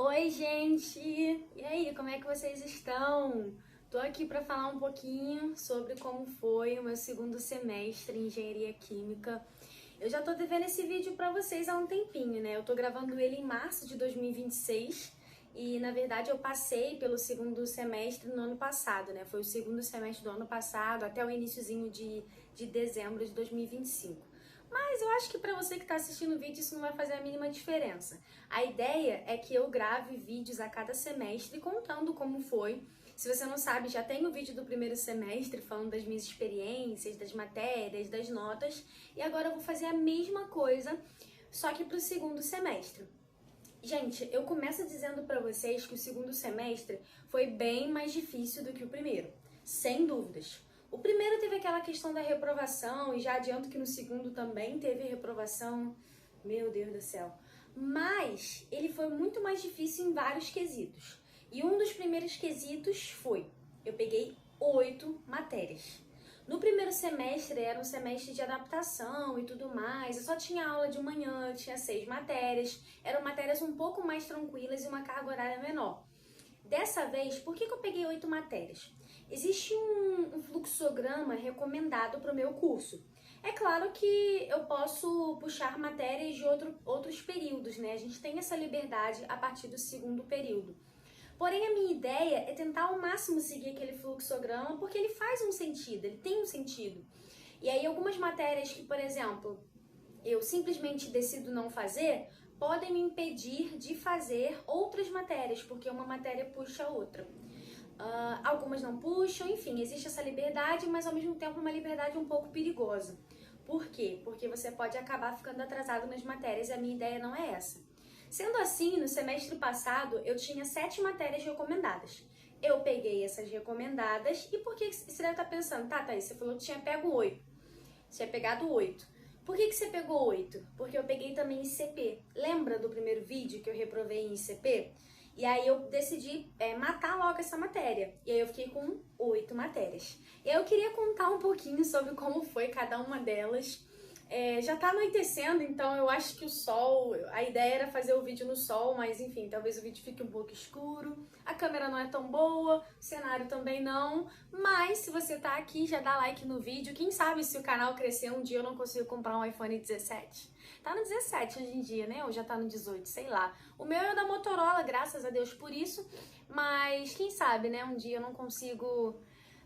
Oi, gente! E aí, como é que vocês estão? Tô aqui para falar um pouquinho sobre como foi o meu segundo semestre em Engenharia Química. Eu já tô devendo esse vídeo para vocês há um tempinho, né? Eu tô gravando ele em março de 2026 e, na verdade, eu passei pelo segundo semestre no ano passado, né? Foi o segundo semestre do ano passado até o iniciozinho de dezembro de 2025. Mas eu acho que para você que está assistindo o vídeo isso não vai fazer a mínima diferença. A ideia é que eu grave vídeos a cada semestre contando como foi. Se você não sabe, já tem o vídeo do primeiro semestre falando das minhas experiências, das matérias, das notas. E agora eu vou fazer a mesma coisa, só que para o segundo semestre. Gente, eu começo dizendo para vocês que o segundo semestre foi bem mais difícil do que o primeiro, sem dúvidas. O primeiro teve aquela questão da reprovação, e já adianto que no segundo também teve reprovação. Meu Deus do céu. Mas ele foi muito mais difícil em vários quesitos. E um dos primeiros quesitos foi: eu peguei 8 matérias. No primeiro semestre era um semestre de adaptação e tudo mais, eu só tinha aula de manhã, tinha 6 matérias, eram matérias um pouco mais tranquilas e uma carga horária menor. Dessa vez, por que eu peguei 8 matérias? Existe um fluxograma recomendado para o meu curso. É claro que eu posso puxar matérias de outros períodos, né? A gente tem essa liberdade a partir do segundo período. Porém, a minha ideia é tentar ao máximo seguir aquele fluxograma, porque ele faz um sentido, ele tem um sentido. E aí, algumas matérias que, por exemplo, eu simplesmente decido não fazer, podem me impedir de fazer outras matérias, porque uma matéria puxa a outra. Algumas não puxam, enfim, existe essa liberdade, mas ao mesmo tempo uma liberdade um pouco perigosa. Por quê? Porque você pode acabar ficando atrasado nas matérias e a minha ideia não é essa. Sendo assim, no semestre passado eu tinha 7 matérias recomendadas. Eu peguei essas recomendadas e por que você deve estar pensando? Tá, Thaís, você falou que tinha pego 8. Você tinha pegado 8. Por que você pegou 8? Porque eu peguei também ICP. Lembra do primeiro vídeo que eu reprovei em ICP? E aí eu decidi matar logo essa matéria. E aí eu fiquei com 8 matérias. E aí eu queria contar um pouquinho sobre como foi cada uma delas. Já tá anoitecendo, então eu acho que o sol... A ideia era fazer o vídeo no sol, mas enfim, talvez o vídeo fique um pouco escuro. A câmera não é tão boa, o cenário também não. Mas se você tá aqui, já dá like no vídeo. Quem sabe se o canal crescer um dia eu não consigo comprar um iPhone 17. Tá no 17 hoje em dia, né? Ou já tá no 18, sei lá. O meu é da Motorola, graças a Deus por isso. Mas quem sabe, né? Um dia eu não consigo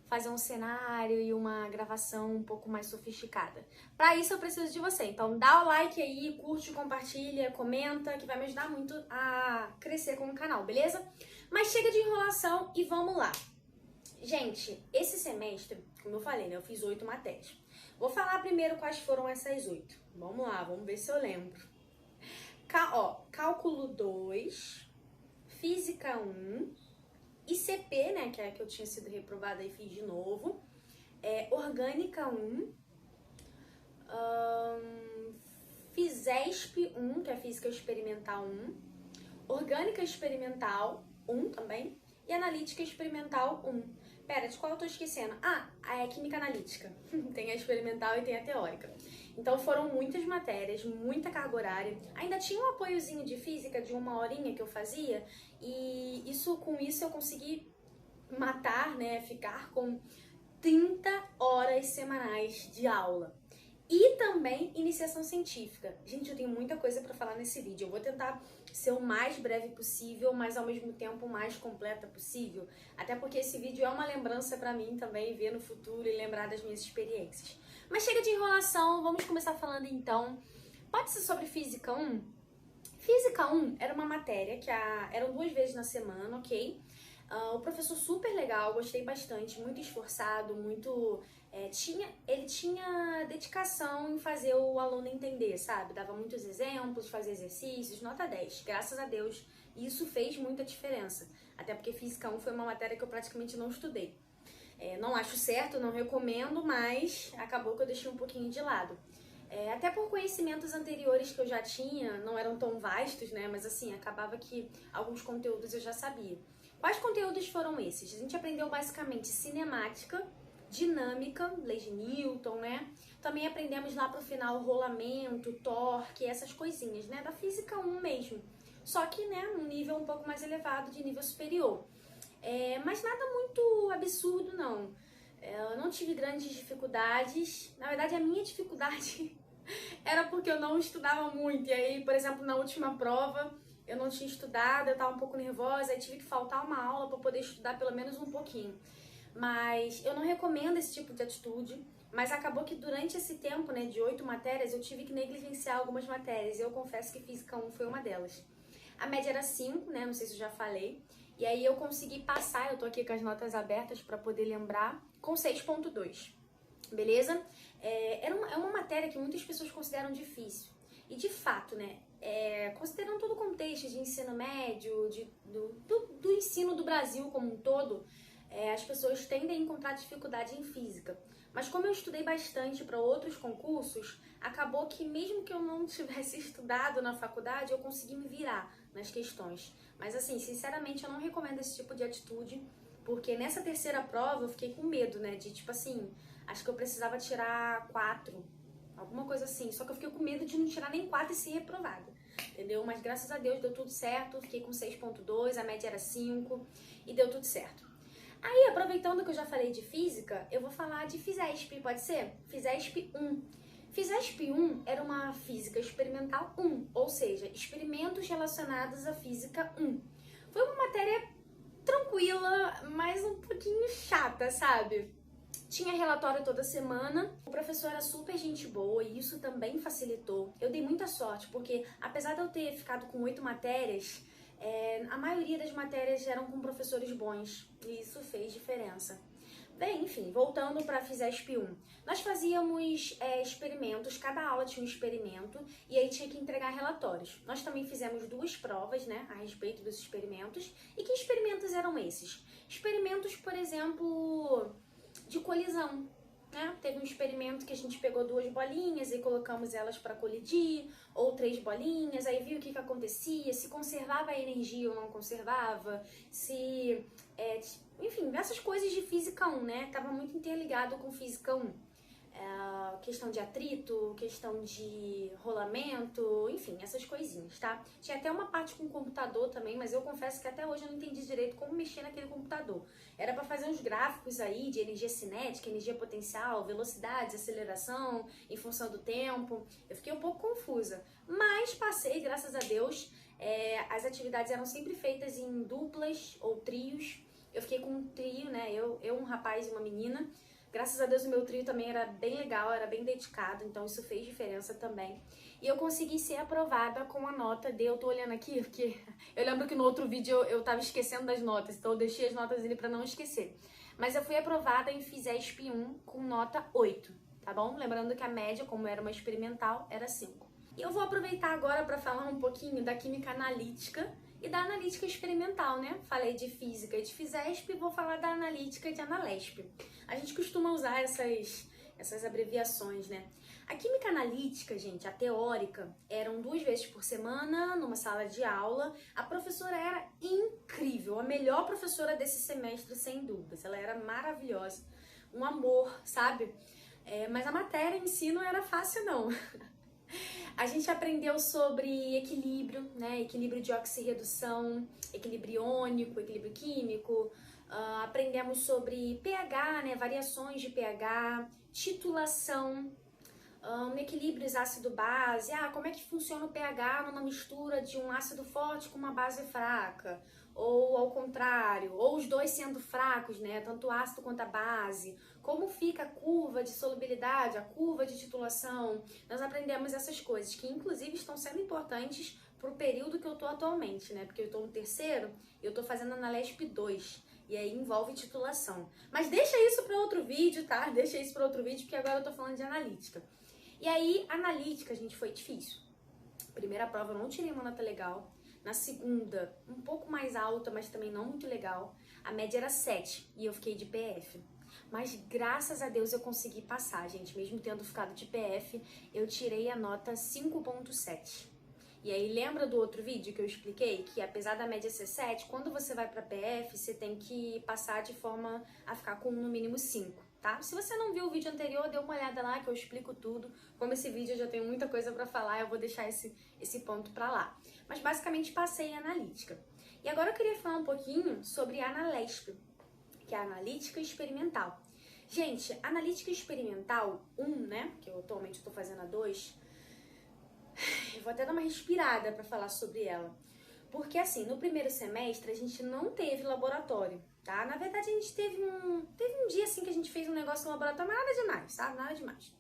fazer um cenário e uma gravação um pouco mais sofisticada. Para isso eu preciso de você, então dá o like aí, curte, compartilha, comenta, que vai me ajudar muito a crescer com o canal, beleza? Mas chega de enrolação e vamos lá. Gente, esse semestre, como eu falei, né, eu fiz 8 matérias. Vou falar primeiro quais foram essas 8. Vamos lá, vamos ver se eu lembro. Cálculo 2, Física 1, ICP, né, que é a que eu tinha sido reprovada e fiz de novo. Orgânica 1. Fisesp 1, que é Física Experimental 1. Orgânica Experimental 1 também. E Analítica Experimental 1. Pera, de qual eu tô esquecendo? A Química Analítica. Tem a experimental e tem a teórica. Então foram muitas matérias, muita carga horária. Ainda tinha um apoiozinho de física de 1 horinha que eu fazia. E com isso eu consegui matar, né, ficar com 30 horas semanais de aula. E também iniciação científica. Gente, eu tenho muita coisa para falar nesse vídeo. Eu vou tentar ser o mais breve possível, mas ao mesmo tempo o mais completa possível. Até porque esse vídeo é uma lembrança para mim também, ver no futuro e lembrar das minhas experiências. Mas chega de enrolação, vamos começar falando então. Pode ser sobre Física 1? Física 1 era uma matéria que eram 2 vezes na semana, ok? O professor super legal, gostei bastante, muito esforçado, muito... ele tinha dedicação em fazer o aluno entender, sabe? Dava muitos exemplos, fazia exercícios, nota 10. Graças a Deus, isso fez muita diferença. Até porque Física 1 foi uma matéria que eu praticamente não estudei. Não acho certo, não recomendo, mas acabou que eu deixei um pouquinho de lado. Até por conhecimentos anteriores que eu já tinha, não eram tão vastos, né? Mas assim, acabava que alguns conteúdos eu já sabia. Quais conteúdos foram esses? A gente aprendeu basicamente cinemática, dinâmica, lei de Newton, né? Também aprendemos lá pro final rolamento, torque, essas coisinhas, né? Da Física 1 mesmo. só que, né, num nível um pouco mais elevado, de nível superior. Mas nada muito absurdo, não. Eu não tive grandes dificuldades. Na verdade, a minha dificuldade era porque eu não estudava muito. E aí, por exemplo, na última prova, eu não tinha estudado, eu estava um pouco nervosa, aí tive que faltar uma aula para poder estudar pelo menos um pouquinho. Mas eu não recomendo esse tipo de atitude. Mas acabou que durante esse tempo, né, de 8 matérias, eu tive que negligenciar algumas matérias. E eu confesso que Física 1 foi uma delas. A média era 5, né, não sei se eu já falei. E aí eu consegui passar, eu tô aqui com as notas abertas para poder lembrar, com 6,2. Beleza? É uma matéria que muitas pessoas consideram difícil. E de fato, né, considerando todo o contexto de ensino médio, do ensino do Brasil como um todo, as pessoas tendem a encontrar dificuldade em física. Mas como eu estudei bastante para outros concursos, acabou que mesmo que eu não tivesse estudado na faculdade, eu consegui me virar nas questões. Mas assim, sinceramente, eu não recomendo esse tipo de atitude, porque nessa terceira prova eu fiquei com medo, né, de tipo assim, acho que eu precisava tirar 4, alguma coisa assim. Só que eu fiquei com medo de não tirar nem 4 e ser reprovada, entendeu? Mas graças a Deus deu tudo certo, fiquei com 6,2, a média era 5 e deu tudo certo. Aí, aproveitando que eu já falei de física, eu vou falar de Fizesp, pode ser? Fizesp 1. Fizesp 1 era uma física experimental 1, ou seja, experimentos relacionados à física 1. Foi uma matéria tranquila, mas um pouquinho chata, sabe? Tinha relatório toda semana, o professor era super gente boa e isso também facilitou. Eu dei muita sorte, porque apesar de eu ter ficado com 8 matérias, a maioria das matérias eram com professores bons e isso fez diferença. Bem, enfim, voltando para a Fizesp 1. Nós fazíamos experimentos, cada aula tinha um experimento e aí tinha que entregar relatórios. Nós também fizemos 2 provas, né, a respeito dos experimentos. E que experimentos eram esses? Experimentos, por exemplo, de colisão. Né? Teve um experimento que a gente pegou 2 bolinhas e colocamos elas para colidir, ou 3 bolinhas, aí viu o que acontecia, se conservava a energia ou não conservava, se... enfim, essas coisas de Física 1, né? Tava muito interligado com Física 1. Questão de atrito, questão de rolamento, enfim, essas coisinhas, tá? Tinha até uma parte com computador também, mas eu confesso que até hoje eu não entendi direito como mexer naquele computador. Era para fazer uns gráficos aí de energia cinética, energia potencial, velocidade, aceleração, em função do tempo. Eu fiquei um pouco confusa, mas passei, graças a Deus. As atividades eram sempre feitas em duplas ou trios. Eu fiquei com um trio, né? Eu um rapaz e uma menina. Graças a Deus o meu trio também era bem legal, era bem dedicado, então isso fez diferença também. E eu consegui ser aprovada com a nota D. Eu tô olhando aqui, porque eu lembro que no outro vídeo eu tava esquecendo das notas, então eu deixei as notas ali pra não esquecer. Mas eu fui aprovada em Fizesp 1 com nota 8, tá bom? Lembrando que a média, como era uma experimental, era 5. E eu vou aproveitar agora para falar um pouquinho da química analítica e da analítica experimental, né? Falei de física e de Fizesp e vou falar da analítica e de Analesp. A gente costuma usar essas abreviações, né? A química analítica, gente, a teórica, eram 2 vezes por semana numa sala de aula. A professora era incrível, a melhor professora desse semestre, sem dúvidas. Ela era maravilhosa, um amor, sabe? Mas a matéria em si não era fácil, não. A gente aprendeu sobre equilíbrio, né? Equilíbrio de oxirredução, equilíbrio iônico, equilíbrio químico. Aprendemos sobre pH, né? Variações de pH, titulação, equilíbrios ácido-base. Como é que funciona o pH numa mistura de um ácido forte com uma base fraca? Ou ao contrário, ou os dois sendo fracos, né? Tanto o ácido quanto a base. Como fica a curva de solubilidade, a curva de titulação. Nós aprendemos essas coisas, que inclusive estão sendo importantes para o período que eu tô atualmente, né? Porque eu tô no terceiro e eu tô fazendo Analesp 2. E aí envolve titulação. Mas deixa isso para outro vídeo, tá? Deixa isso para outro vídeo, porque agora eu tô falando de analítica. E aí, analítica, gente, foi difícil. Primeira prova eu não tirei uma nota legal. Na segunda, um pouco mais alta, mas também não muito legal. A média era 7 e eu fiquei de PF. Mas graças a Deus eu consegui passar, gente. Mesmo tendo ficado de PF, eu tirei a nota 5,7. E aí, lembra do outro vídeo que eu expliquei? Que apesar da média ser 7, quando você vai para PF, você tem que passar de forma a ficar com no mínimo 5. tá? Se você não viu o vídeo anterior, dê uma olhada lá que eu explico tudo. Como esse vídeo eu já tenho muita coisa pra falar, eu vou deixar esse ponto pra lá. Mas basicamente passei em analítica. E agora eu queria falar um pouquinho sobre a ANALESP, que é a analítica experimental. Gente, analítica experimental 1, né, que eu atualmente estou fazendo a 2, eu vou até dar uma respirada para falar sobre ela. Porque assim, no primeiro semestre a gente não teve laboratório, tá? Na verdade a gente teve um dia assim que a gente fez um negócio no laboratório, mas nada demais, sabe? Nada demais.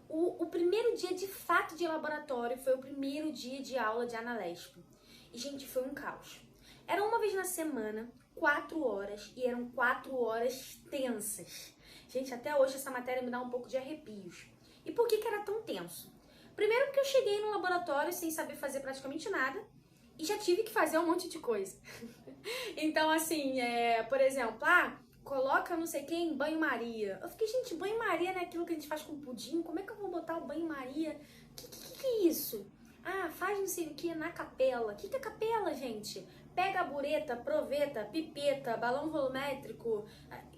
O primeiro dia de fato de laboratório foi o primeiro dia de aula de ANALESP. E, gente, foi um caos. Era uma vez na semana, 4 horas, e eram 4 horas tensas. Gente, até hoje essa matéria me dá um pouco de arrepios. E por que era tão tenso? Primeiro porque eu cheguei no laboratório sem saber fazer praticamente nada e já tive que fazer um monte de coisa. Então, assim, por exemplo, coloca não sei quem em banho-maria. Eu fiquei, gente, banho-maria não é aquilo que a gente faz com pudim? Como é que eu vou botar o banho-maria? Que é isso? Faz não sei o que na capela. O que é capela, gente? Pega a bureta, proveta, pipeta, balão volumétrico.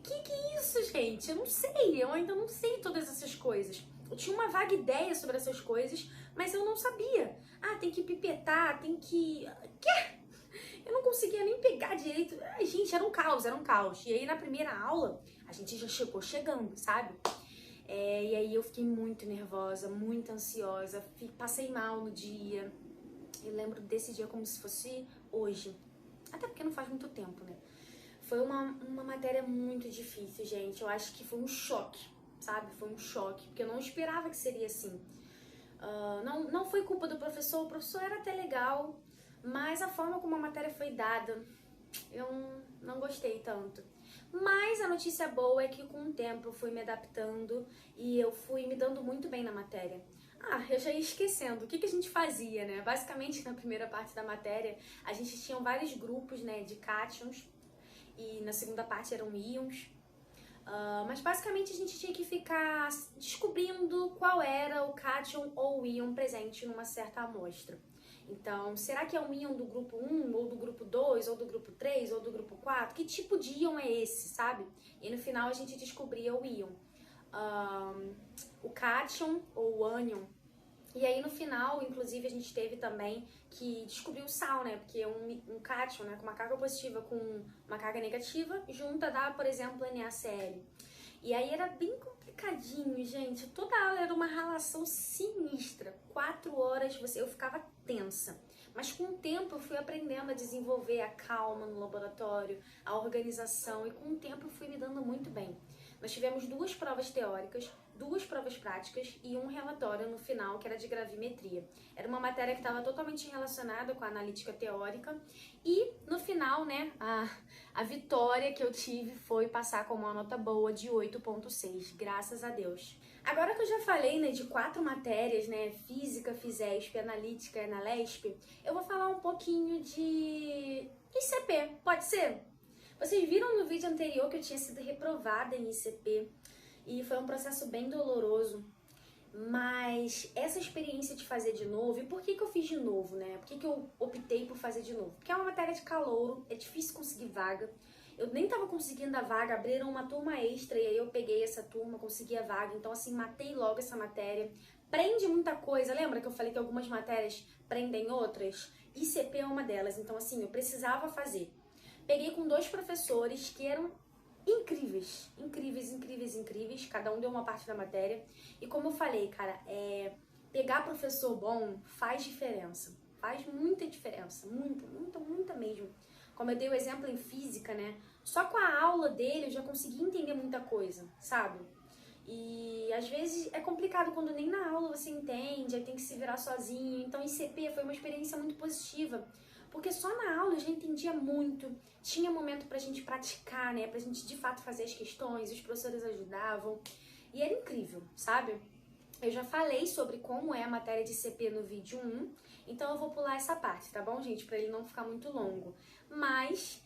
Que é isso, gente? Eu não sei. Eu ainda não sei todas essas coisas. Eu tinha uma vaga ideia sobre essas coisas, mas eu não sabia. Tem que pipetar, tem que... Quê? Eu não conseguia nem pegar direito. Ai, gente, era um caos, era um caos. E aí na primeira aula, a gente já chegou chegando, sabe? E aí eu fiquei muito nervosa, muito ansiosa, passei mal no dia. Eu lembro desse dia como se fosse hoje. Até porque não faz muito tempo, né? Foi uma matéria muito difícil, gente. Eu acho que foi um choque, sabe? Foi um choque, porque eu não esperava que seria assim. Não foi culpa do professor, o professor era até legal, mas a forma como a matéria foi dada, eu não gostei tanto. Mas a notícia boa é que com o tempo eu fui me adaptando e eu fui me dando muito bem na matéria. Eu já ia esquecendo. O que a gente fazia, né? Basicamente, na primeira parte da matéria, a gente tinha vários grupos, né, de cátions e na segunda parte eram íons. Mas basicamente a gente tinha que ficar descobrindo qual era o cátion ou o íon presente numa certa amostra. Então, será que é um íon do grupo 1, ou do grupo 2, ou do grupo 3, ou do grupo 4? Que tipo de íon é esse, sabe? E no final a gente descobria o íon. O cátion ou o ânion. E aí no final, inclusive, a gente teve também que descobrir o sal, né? Porque um cátion, né, com uma carga positiva com uma carga negativa, junta dá, por exemplo, NaCl. E aí era bem complicadinho, gente. Toda aula era uma relação sinistra. 4 horas eu ficava tensa. Mas com o tempo eu fui aprendendo a desenvolver a calma no laboratório, a organização, e com o tempo eu fui me dando muito bem. Nós tivemos 2 provas teóricas, 2 provas práticas e um relatório no final, que era de gravimetria. Era uma matéria que estava totalmente relacionada com a analítica teórica. E no final, né, a vitória que eu tive foi passar com uma nota boa de 8,6, graças a Deus. Agora que eu já falei, né, de 4 matérias, né, Física, Fisesp, Analítica e Analesp, eu vou falar um pouquinho de ICP, pode ser? Vocês viram no vídeo anterior que eu tinha sido reprovada em ICP e foi um processo bem doloroso, mas essa experiência de fazer de novo, e por que eu fiz de novo, né? Por que eu optei por fazer de novo? Porque é uma matéria de calouro, é difícil conseguir vaga. Eu nem tava conseguindo a vaga, abriram uma turma extra e aí eu peguei essa turma, consegui a vaga. Então, assim, matei logo essa matéria. Prende muita coisa. Lembra que eu falei que algumas matérias prendem outras? ICP é uma delas. Então, assim, eu precisava fazer. Peguei com 2 professores que eram incríveis, incríveis, incríveis, incríveis. Cada um deu uma parte da matéria. E como eu falei, cara, pegar professor bom faz diferença. Faz muita diferença. Muita, muita, muita mesmo. Como eu dei o exemplo em física, né? Só com a aula dele eu já consegui entender muita coisa, sabe? E às vezes é complicado quando nem na aula você entende, aí tem que se virar sozinho. Então ICP foi uma experiência muito positiva, porque só na aula eu já entendia muito, tinha momento pra gente praticar, né? Pra gente de fato fazer as questões, os professores ajudavam. E era incrível, sabe? Eu já falei sobre como é a matéria de ICP no vídeo 1, então eu vou pular essa parte, tá bom, gente? Pra ele não ficar muito longo. Mas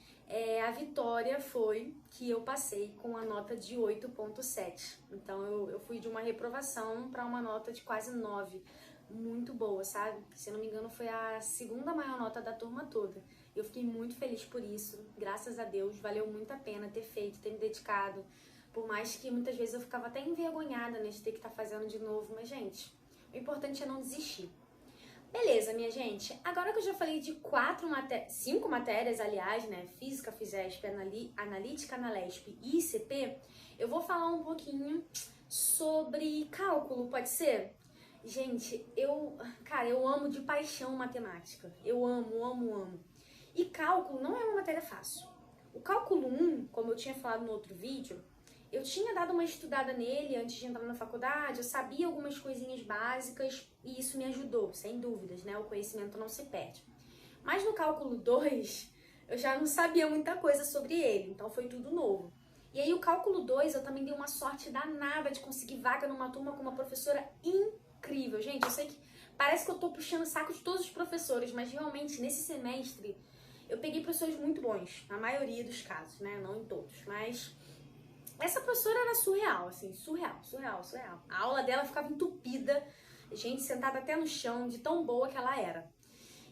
a vitória foi que eu passei com a nota de 8,7. Então eu fui de uma reprovação para uma nota de quase 9. Muito boa, sabe? Se não me engano, foi a segunda maior nota da turma toda. Eu fiquei muito feliz por isso, graças a Deus, valeu muito a pena ter feito, ter me dedicado. Por mais que muitas vezes eu ficava até envergonhada, né, de ter que estar fazendo de novo. Mas, gente, o importante é não desistir. Beleza, minha gente. Agora que eu já falei de 5 matérias, aliás, né? Física, FISESP, Analítica, Analesp e ICP, eu vou falar um pouquinho sobre cálculo, pode ser? Gente, eu amo de paixão matemática. Eu amo, amo, amo. E cálculo não é uma matéria fácil. O cálculo 1, como eu tinha falado no outro vídeo, eu tinha dado uma estudada nele antes de entrar na faculdade, eu sabia algumas coisinhas básicas e isso me ajudou, sem dúvidas, né? O conhecimento não se perde. Mas no cálculo 2, eu já não sabia muita coisa sobre ele, então foi tudo novo. E aí o cálculo 2, eu também dei uma sorte danada de conseguir vaga numa turma com uma professora incrível. Gente, eu sei que parece que eu tô puxando o saco de todos os professores, mas realmente nesse semestre eu peguei professores muito bons, na maioria dos casos, né? Não em todos, mas essa professora era surreal, assim, surreal. A aula dela ficava entupida, gente sentada até no chão, de tão boa que ela era.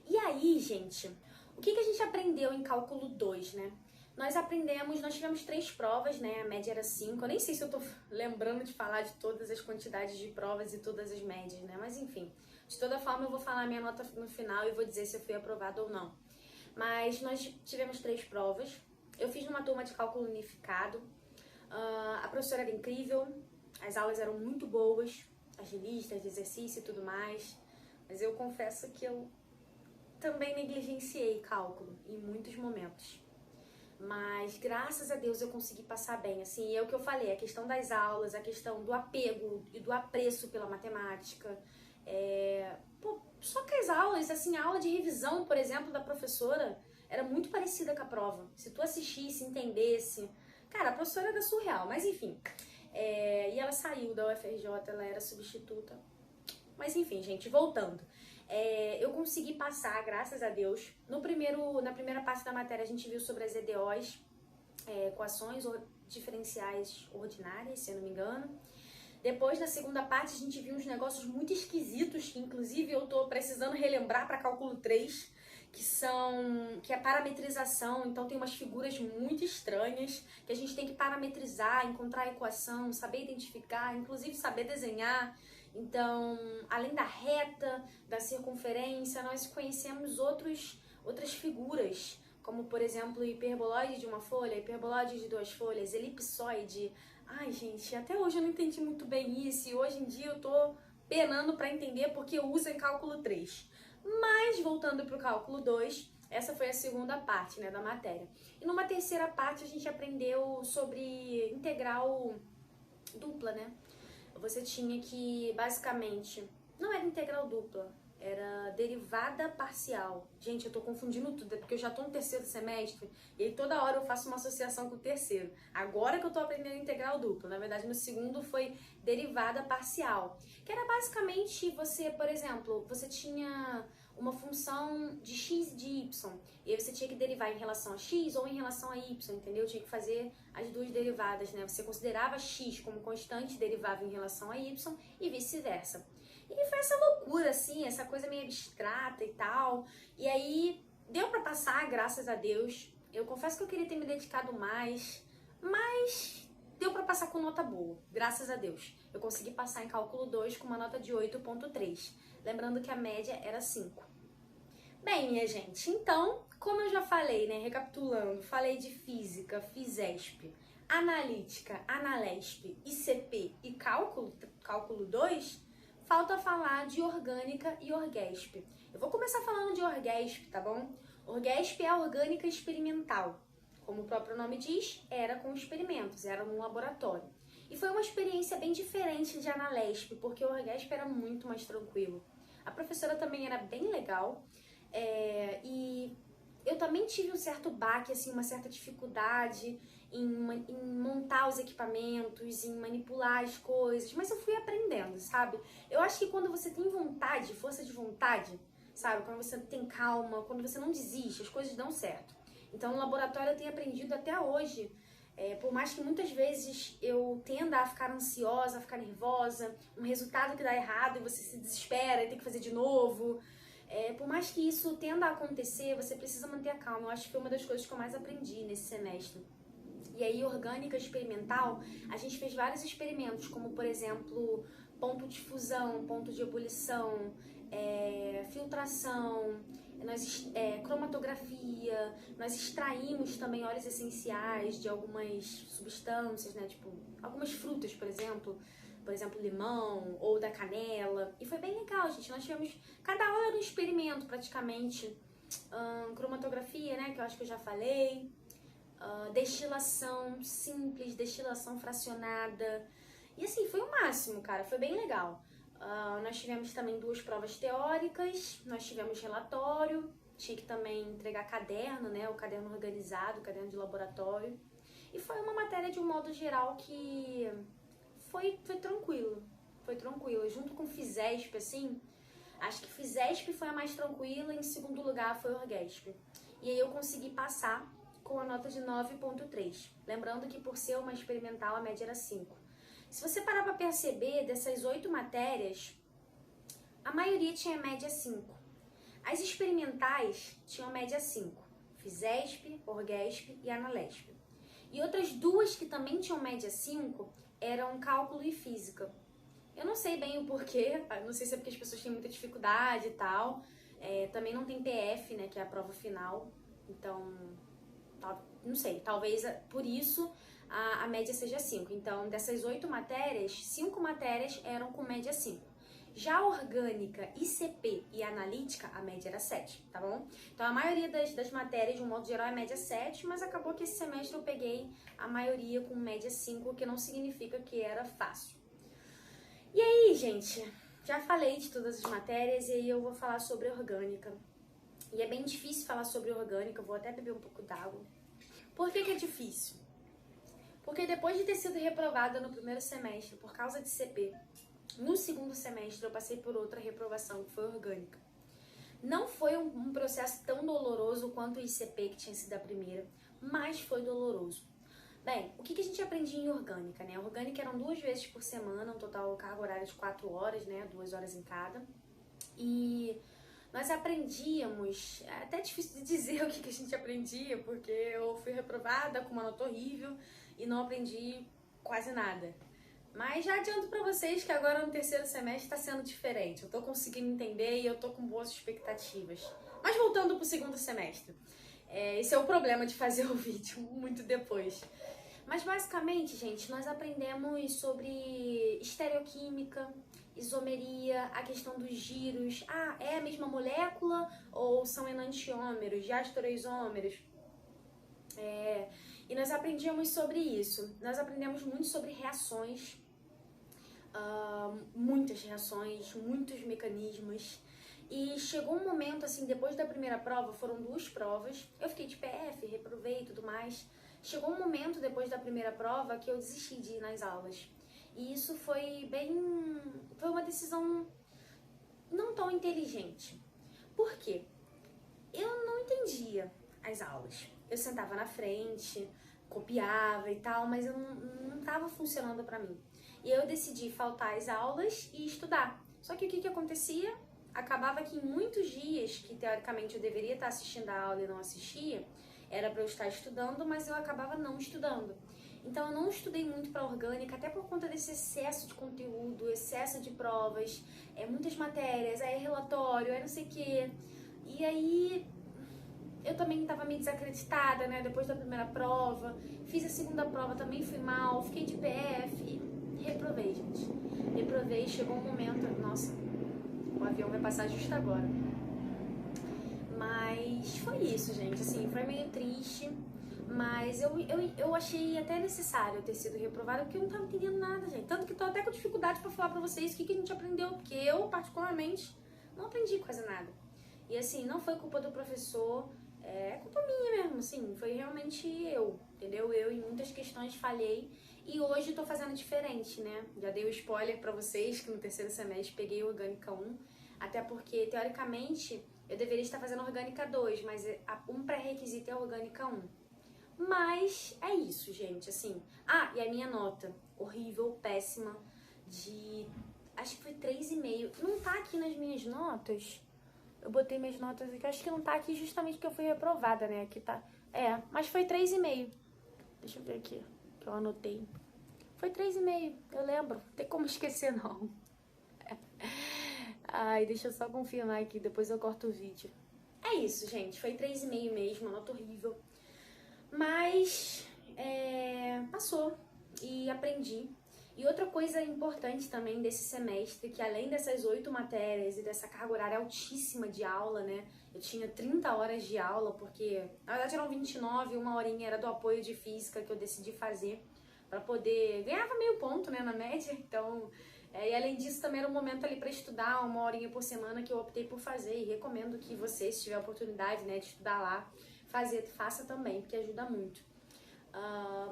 E aí, gente, o que a gente aprendeu em cálculo 2, né? Nós tivemos 3 provas, né? A média era 5. Eu nem sei se eu tô lembrando de falar de todas as quantidades de provas e todas as médias, né? Mas enfim, de toda forma eu vou falar a minha nota no final e vou dizer se eu fui aprovada ou não. Mas nós tivemos 3 provas. Eu fiz numa turma de cálculo unificado. A professora era incrível, as aulas eram muito boas, as listas de exercício e tudo mais. Mas eu confesso que eu também negligenciei cálculo em muitos momentos. Mas graças a Deus eu consegui passar bem, assim, é o que eu falei, a questão das aulas, a questão do apego e do apreço pela matemática. Só que as aulas, assim, a aula de revisão, por exemplo, da professora era muito parecida com a prova. Se tu assistisse, entendesse, cara, a professora era surreal, mas enfim. E ela saiu da UFRJ, ela era substituta. Mas enfim, gente, voltando. Eu consegui passar, graças a Deus. Na primeira parte da matéria a gente viu sobre as EDOs, equações diferenciais ordinárias, se eu não me engano. Depois, na segunda parte, a gente viu uns negócios muito esquisitos, que inclusive eu tô precisando relembrar para cálculo 3, que é parametrização. Então tem umas figuras muito estranhas que a gente tem que parametrizar, encontrar a equação, saber identificar, inclusive saber desenhar. Então, além da reta, da circunferência, nós conhecemos outras figuras, como por exemplo, hiperboloide de uma folha, hiperboloide de 2 folhas, elipsoide. Ai, gente, até hoje eu não entendi muito bem isso e hoje em dia eu tô penando para entender porque eu uso em cálculo 3. Mas, voltando para o cálculo 2, essa foi a segunda parte, né, da matéria. E numa terceira parte a gente aprendeu sobre integral dupla, né? Você tinha que, basicamente, não era integral dupla, era derivada parcial. Gente, eu tô confundindo tudo, é porque eu já tô no terceiro semestre e aí toda hora eu faço uma associação com o terceiro. Agora que eu tô aprendendo integral dupla, na verdade no segundo foi derivada parcial, que era basicamente você, por exemplo, você tinha uma função de x e de y, e aí você tinha que derivar em relação a x ou em relação a y, entendeu? Tinha que fazer as duas derivadas, né? Você considerava x como constante, derivava em relação a y e vice-versa. E foi essa loucura, assim, essa coisa meio abstrata e tal. E aí, deu pra passar, graças a Deus. Eu confesso que eu queria ter me dedicado mais, mas deu pra passar com nota boa, graças a Deus. Eu consegui passar em cálculo 2 com uma nota de 8,3. Lembrando que a média era 5. Bem, minha gente, então, como eu já falei, né, recapitulando, falei de física, FISESP, analítica, analesp, ICP e cálculo 2, falta falar de orgânica e orgesp. Eu vou começar falando de orgesp, tá bom? Orgesp é a orgânica experimental. Como o próprio nome diz, era com experimentos, era num laboratório. E foi uma experiência bem diferente de analesp, porque o orgesp era muito mais tranquilo. A professora também era bem legal, e eu também tive um certo baque, assim, uma certa dificuldade em montar os equipamentos, em manipular as coisas, mas eu fui aprendendo, sabe? Eu acho que quando você tem vontade, força de vontade, sabe? Quando você tem calma, quando você não desiste, as coisas dão certo. Então, no laboratório eu tenho aprendido até hoje, por mais que muitas vezes eu tenda a ficar ansiosa, a ficar nervosa, um resultado que dá errado e você se desespera e tem que fazer de novo. Por mais que isso tenda a acontecer, você precisa manter a calma. Eu acho que foi uma das coisas que eu mais aprendi nesse semestre. E aí, orgânica experimental, a gente fez vários experimentos, como por exemplo, ponto de fusão, ponto de ebulição, filtração, cromatografia, nós extraímos também óleos essenciais de algumas substâncias, né? Tipo, algumas frutas, por exemplo, limão ou da canela. E foi bem legal, gente. Nós tivemos, cada aula era um experimento praticamente. Cromatografia, né? Que eu acho que eu já falei. Destilação simples, destilação fracionada. E assim, foi o máximo, cara. Foi bem legal. Nós tivemos também 2 provas teóricas, nós tivemos relatório, tinha que também entregar caderno, né? O caderno organizado, o caderno de laboratório. E foi uma matéria de um modo geral que foi tranquilo. Foi tranquilo. Junto com Fisesp, assim, acho que Fisesp foi a mais tranquila, em segundo lugar foi Orgesp. E aí eu consegui passar com a nota de 9,3. Lembrando que por ser uma experimental, a média era 5. Se você parar para perceber, dessas 8 matérias, a maioria tinha média 5. As experimentais tinham média 5. Fisesp, Orgesp e Analesp. E outras 2 que também tinham média 5 eram cálculo e física. Eu não sei bem o porquê, não sei se é porque as pessoas têm muita dificuldade e tal. Também não tem PF, né, que é a prova final. Então, não sei, talvez por isso a média seja 5. Então, dessas 8 matérias, 5 matérias eram com média 5. Já orgânica, ICP e analítica, a média era 7, tá bom? Então, a maioria das matérias, de um modo geral, é média 7, mas acabou que esse semestre eu peguei a maioria com média 5, o que não significa que era fácil. E aí, gente, já falei de todas as matérias e aí eu vou falar sobre orgânica. E é bem difícil falar sobre orgânica, eu vou até beber um pouco d'água. Por que é difícil? Porque depois de ter sido reprovada no primeiro semestre por causa de CP, no segundo semestre eu passei por outra reprovação, que foi orgânica. Não foi um processo tão doloroso quanto o ICP, que tinha sido a primeira, mas foi doloroso. Bem, o que a gente aprendia em orgânica, né? A orgânica eram 2 vezes por semana, um total carga horária de 4 horas, né? 2 horas em cada. E nós aprendíamos, é até difícil de dizer o que a gente aprendia, porque eu fui reprovada com uma nota horrível e não aprendi quase nada. Mas já adianto pra vocês que agora no terceiro semestre tá sendo diferente. Eu tô conseguindo entender e eu tô com boas expectativas. Mas voltando pro segundo semestre. Esse é o problema de fazer o vídeo muito depois. Mas basicamente, gente, nós aprendemos sobre estereoquímica, isomeria, a questão dos giros. É a mesma molécula ou são enantiômeros, diastereoisômeros? E nós aprendíamos sobre isso. Nós aprendemos muito sobre reações, muitas reações, muitos mecanismos. E chegou um momento, assim, depois da primeira prova, foram 2 provas. Eu fiquei de PF, reprovei e tudo mais. Chegou um momento depois da primeira prova que eu desisti de ir nas aulas. E isso foi uma decisão não tão inteligente. Por quê? Eu não entendia as aulas. Eu sentava na frente, copiava e tal, mas eu não estava funcionando pra mim. E eu decidi faltar às aulas e estudar. Só que o que acontecia? Acabava que em muitos dias, que teoricamente eu deveria estar assistindo a aula e não assistia, era para eu estar estudando, mas eu acabava não estudando. Então eu não estudei muito para orgânica, até por conta desse excesso de conteúdo, excesso de provas, muitas matérias, relatório, não sei o quê. E aí eu também estava meio desacreditada, né? Depois da primeira prova, fiz a segunda prova, também fui mal, fiquei de PF, reprovei, gente. Reprovei, chegou um momento, nossa, o avião vai passar justo agora. Mas foi isso, gente, assim, foi meio triste, mas eu achei até necessário ter sido reprovada, porque eu não tava entendendo nada, gente. Tanto que tô até com dificuldade pra falar pra vocês o que a gente aprendeu, porque eu, particularmente, não aprendi quase nada. E assim, não foi culpa do professor, é culpa minha mesmo, assim, foi realmente eu, entendeu? Eu em muitas questões falhei e hoje tô fazendo diferente, né? Já dei o spoiler pra vocês que no terceiro semestre peguei Orgânica 1, até porque, teoricamente, eu deveria estar fazendo Orgânica 2, mas um pré-requisito é Orgânica 1. Mas é isso, gente, assim. E a minha nota, horrível, péssima, acho que foi 3,5. Não tá aqui nas minhas notas. Eu botei minhas notas aqui, acho que não tá aqui justamente porque eu fui reprovada, né? Aqui tá. Mas foi 3,5. Deixa eu ver aqui, que eu anotei. Foi 3,5, eu lembro. Não tem como esquecer, não. Ai, deixa eu só confirmar aqui, depois eu corto o vídeo. É isso, gente. Foi 3,5 mesmo, nota horrível. Mas passou e aprendi. E outra coisa importante também desse semestre, que além dessas 8 matérias e dessa carga horária altíssima de aula, né? Eu tinha 30 horas de aula, porque na verdade eram 29, uma horinha era do apoio de física que eu decidi fazer para poder... Ganhava meio ponto, né, na média, então... e além disso, também era um momento ali para estudar, uma horinha por semana que eu optei por fazer. E recomendo que você, se tiver a oportunidade, né, de estudar lá, faça também, porque ajuda muito.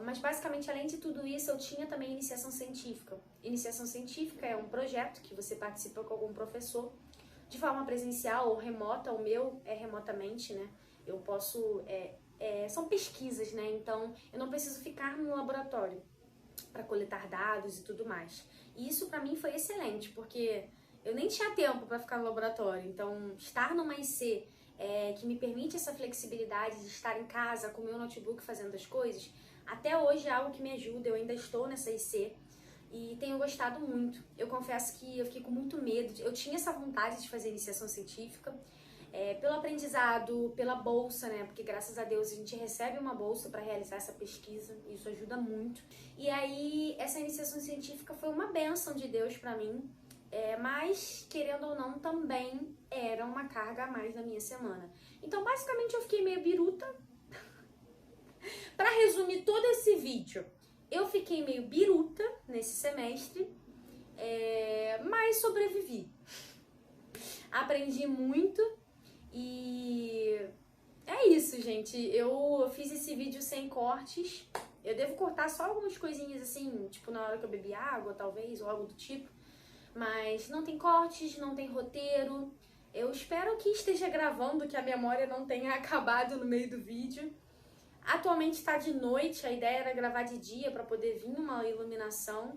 Mas basicamente, além de tudo isso, eu tinha também iniciação científica. Iniciação científica é um projeto que você participa com algum professor, de forma presencial ou remota. O meu é remotamente, né? Eu posso... são pesquisas, né? Então, eu não preciso ficar no laboratório para coletar dados e tudo mais. E isso para mim foi excelente, porque eu nem tinha tempo para ficar no laboratório. Então, estar numa IC que me permite essa flexibilidade de estar em casa com o meu notebook fazendo as coisas, até hoje é algo que me ajuda. Eu ainda estou nessa IC e tenho gostado muito. Eu confesso que eu fiquei com muito medo. Eu tinha essa vontade de fazer iniciação científica, pelo aprendizado, pela bolsa, né? Porque graças a Deus a gente recebe uma bolsa para realizar essa pesquisa, e isso ajuda muito. E aí essa iniciação científica foi uma bênção de Deus para mim, mas querendo ou não também era uma carga a mais na minha semana. Então basicamente eu fiquei meio biruta. Para resumir todo esse vídeo, eu fiquei meio biruta nesse semestre, mas sobrevivi. Aprendi muito. E é isso, gente. Eu fiz esse vídeo sem cortes. Eu devo cortar só algumas coisinhas assim, tipo na hora que eu bebi água, talvez, ou algo do tipo. Mas não tem cortes, não tem roteiro. Eu espero que esteja gravando, que a memória não tenha acabado no meio do vídeo. Atualmente está de noite, a ideia era gravar de dia para poder vir uma iluminação.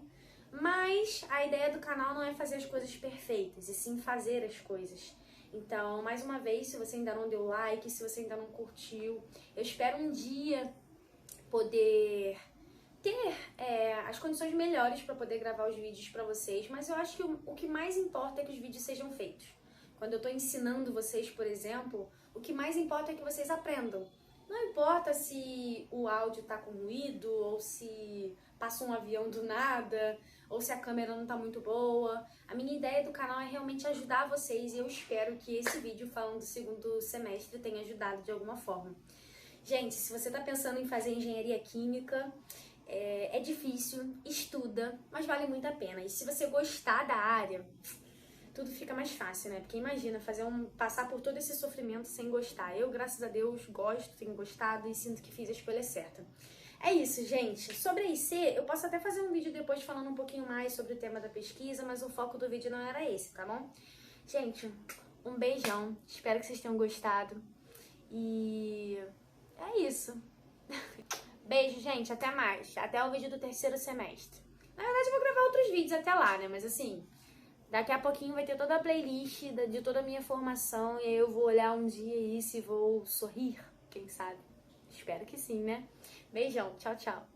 Mas a ideia do canal não é fazer as coisas perfeitas, e sim fazer as coisas. Então, mais uma vez, se você ainda não deu like, se você ainda não curtiu, eu espero um dia poder ter as condições melhores para poder gravar os vídeos para vocês, mas eu acho que o que mais importa é que os vídeos sejam feitos. Quando eu estou ensinando vocês, por exemplo, o que mais importa é que vocês aprendam. Não importa se o áudio tá com ruído, ou se passa um avião do nada, ou se a câmera não tá muito boa. A minha ideia do canal é realmente ajudar vocês, e eu espero que esse vídeo falando do segundo semestre tenha ajudado de alguma forma. Gente, se você tá pensando em fazer engenharia química, é difícil, estuda, mas vale muito a pena. E se você gostar da área, tudo fica mais fácil, né? Porque imagina, passar por todo esse sofrimento sem gostar. Eu, graças a Deus, gosto, tenho gostado e sinto que fiz a escolha certa. É isso, gente. Sobre a IC, eu posso até fazer um vídeo depois falando um pouquinho mais sobre o tema da pesquisa, mas o foco do vídeo não era esse, tá bom? Gente, um beijão. Espero que vocês tenham gostado. E é isso. Beijo, gente. Até mais. Até o vídeo do terceiro semestre. Na verdade, eu vou gravar outros vídeos até lá, né? Mas assim... Daqui a pouquinho vai ter toda a playlist de toda a minha formação, e aí eu vou olhar um dia isso e vou sorrir, quem sabe? Espero que sim, né? Beijão, tchau, tchau.